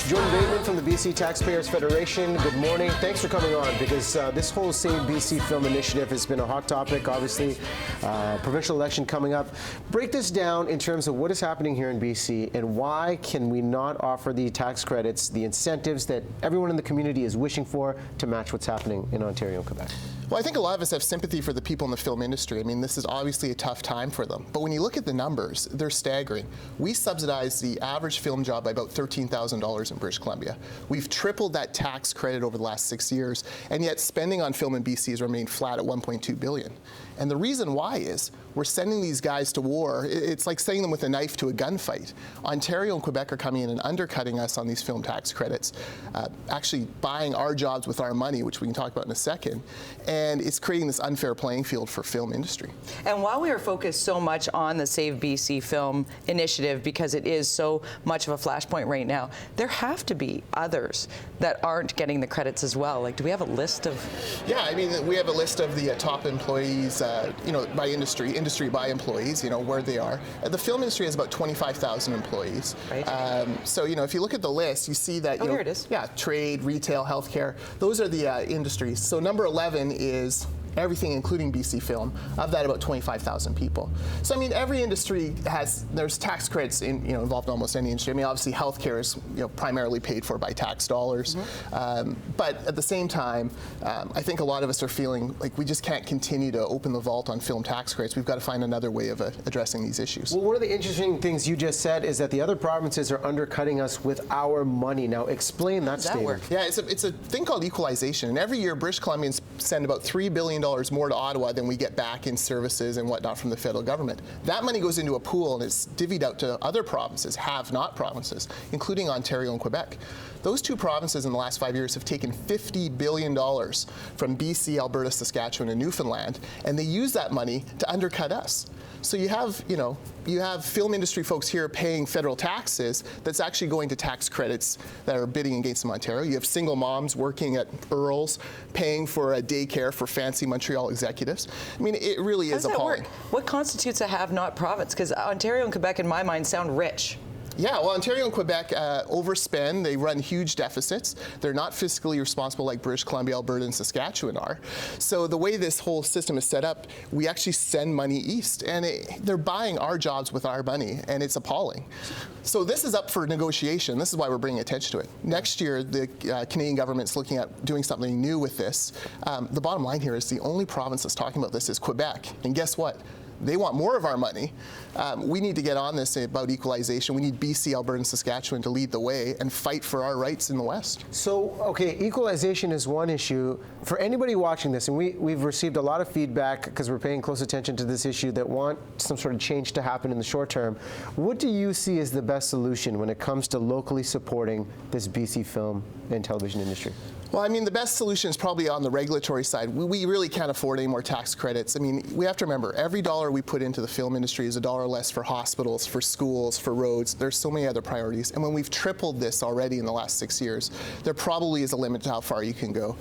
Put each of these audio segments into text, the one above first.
Jordan Bateman from the BC Taxpayers Federation. Good morning. Thanks for coming on, because this whole Save BC Film initiative has been a hot topic, obviously. Provincial election coming up. Break this down in terms of what is happening here in BC and why can we not offer the tax credits, the incentives that everyone in the community is wishing for to match what's happening in Ontario and Quebec? Well, I think a lot of us have sympathy for the people in the film industry. I mean, this is obviously a tough time for them. But when you look at the numbers, they're staggering. We subsidize the average film job by about $13,000 in British Columbia. We've tripled that tax credit over the last 6 years, and yet spending on film in BC has remained flat at $1.2 billion. And the reason why is we're sending these guys to war. It's like sending them with a knife to a gunfight. Ontario and Quebec are coming in and undercutting us on these film tax credits, actually buying our jobs with our money, which we can talk about in a second. And it's creating this unfair playing field for film industry. And while we are focused so much on the Save BC Film initiative, because it is so much of a flashpoint right now, there have to be others that aren't getting the credits as well. Like, do we have a list of? Yeah, I mean, we have a list of the top employees, by industry by employees, where they are. The film industry has about 25,000 employees. Right. So, if you look at the list, you see that, here it is. Yeah, trade, retail, healthcare, those are the industries. So number 11 is everything, including BC Film. Of that, about 25,000 people. So I mean, every industry there's tax credits involved in almost any industry. I mean, obviously, healthcare is primarily paid for by tax dollars. Mm-hmm. But at the same time, I think a lot of us are feeling like we just can't continue to open the vault on film tax credits. We've got to find another way of addressing these issues. Well, one of the interesting things you just said is that the other provinces are undercutting us with our money. Now, explain that statement. Yeah, it's a thing called equalization, and every year British Columbians send about $3 billion more to Ottawa than we get back in services and whatnot from the federal government. That money goes into a pool and it's divvied out to other provinces, have-not provinces, including Ontario and Quebec. Those two provinces in the last 5 years have taken $50 billion from BC, Alberta, Saskatchewan, and Newfoundland, and they use that money to undercut us. So you have film industry folks here paying federal taxes that's actually going to tax credits that are bidding against them in Ontario. You have single moms working at Earl's paying for a daycare for fancy Montreal executives. I mean, it really is appalling. Work? What constitutes a have-not province? Because Ontario and Quebec, in my mind, sound rich. Yeah, well, Ontario and Quebec overspend. They run huge deficits. They're not fiscally responsible like British Columbia, Alberta, and Saskatchewan are. So the way this whole system is set up, we actually send money east, and they're buying our jobs with our money, and it's appalling. So this is up for negotiation. This is why we're bringing attention to it. Next year, the Canadian government's looking at doing something new with this. The bottom line here is the only province that's talking about this is Quebec, and guess what? They want more of our money. We need to get on this about equalization. We need BC, Alberta, and Saskatchewan to lead the way and fight for our rights in the West. So, okay, equalization is one issue. For anybody watching this, and we've received a lot of feedback because we're paying close attention to this issue that want some sort of change to happen in the short term, what do you see as the best solution when it comes to locally supporting this BC film and television industry? Well, I mean, the best solution is probably on the regulatory side. We really can't afford any more tax credits. I mean, we have to remember, every dollar we put into the film industry is a dollar less for hospitals, for schools, for roads. There's so many other priorities. And when we've tripled this already in the last 6 years, there probably is a limit to how far you can go.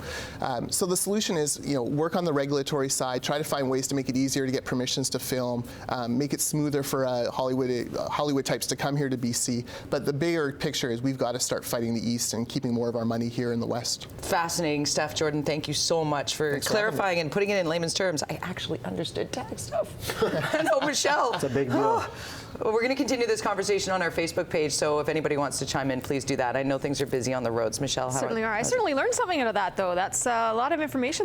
So the solution is, work on the regulatory side, try to find ways to make it easier to get permissions to film, make it smoother for Hollywood types to come here to BC. But the bigger picture is we've got to start fighting the East and keeping more of our money here in the West. Fascinating stuff, Jordan. Thank you so much for clarifying and putting it in layman's terms. I actually understood tax stuff. I know, Michelle. It's a big deal. Well, we're going to continue this conversation on our Facebook page, so if anybody wants to chime in, please do that. I know things are busy on the roads. Michelle, how certainly are. I certainly learned something out of that, though. That's a lot of information there.